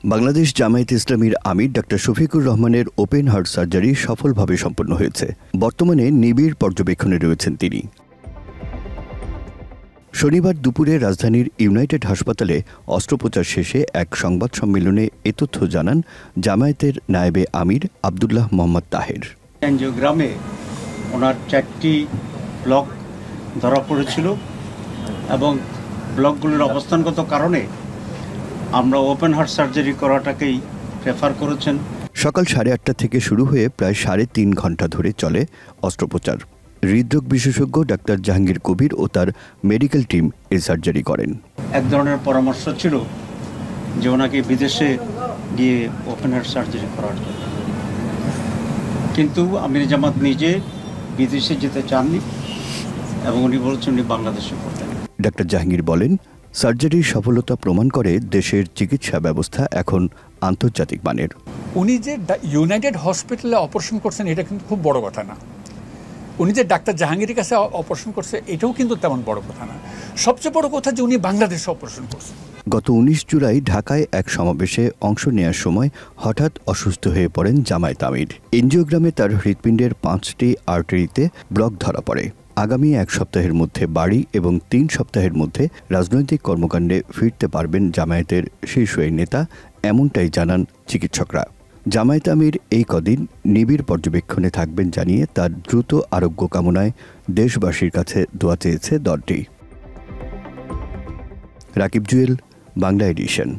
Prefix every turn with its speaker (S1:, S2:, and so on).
S1: বাংলাদেশ জামায়াতে ইসলামীর আমির ডাক্তার শফিকুর রহমানের open heart surgery সফলভাবে সম্পন্ন হয়েছে। বর্তমানে নিবিড় পর্যবেক্ষণে রয়েছেন তিনি। শনিবার দুপুরে রাজধানীর ইউনাইটেড হাসপাতালে অস্ত্রোপচার শেষে এক সংবাদ সম্মেলনে এ তথ্য জানান জামায়াতের নায়েবে আমির আব্দুল্লাহ মোহাম্মদ তাহের।
S2: এনজিওগ্রামে ওনার 4টি ব্লক ধরা পড়েছিল এবং ব্লকগুলোর অবস্থানগত কারণে আমরা ওপেন হার্ট সার্জারি করাটাকেই প্রেফার করেছেন।
S1: সকাল 8:30 থেকে শুরু হয়ে প্রায় 3.5 ঘন্টা ধরে চলে অস্ত্রোপচার। হৃদরোগ বিশেষজ্ঞ ডাক্তার জাহাঙ্গীর কবির ও তার মেডিকেল টিম এই সার্জারি করেন।
S2: এক ধরনের পরামর্শ ছিল যে ওনাকে বিদেশে গিয়ে ওপেন হার্ট সার্জারি করার জন্য, কিন্তু আমির জামাত নিজে বিদেশে যেতে চাননি এবং উনি বলছেন উনি বাংলাদেশে করতেন।
S1: ডাক্তার জাহাঙ্গীর বলেন, সার্জারির সফলতা প্রমাণ করে দেশের চিকিৎসা ব্যবস্থা এখন আন্তর্জাতিক মানের।
S3: উনি যে ইউনাইটেড হসপিটালে অপারেশন করছেন এটা কিন্তু খুব বড় কথা না। উনি যে ডাক্তার জাহাঙ্গীরের কাছে অপারেশন করছে এটাও কিন্তু তেমন বড় কথা না। সবচেয়ে বড় কথা যে উনি বাংলাদেশে অপারেশন করছেন।
S1: গত 19 জুলাই ঢাকায় এক সমাবেশে অংশ নেওয়ার সময় হঠাৎ অসুস্থ হয়ে পড়েন জামায়াত আমির। এনজিওগ্রামে তার হৃৎপিণ্ডের 5টি আর্টারিতে ব্লক ধরা পড়ে। আগামী 1 সপ্তাহের মধ্যে বাড়ি এবং 3 সপ্তাহের মধ্যে রাজনৈতিক কর্মকাণ্ডে ফিরতে পারবেন জামায়াতের শীর্ষ এই নেতা, এমনটাই জানান চিকিৎসকরা। জামায়াত আমির এই কদিন নিবিড় পর্যবেক্ষণে থাকবেন জানিয়ে তার দ্রুত আরোগ্য কামনায় দেশবাসীর কাছে দোয়া চেয়েছে দলটি। রাকিব জুয়েল, বাংলা এডিশন।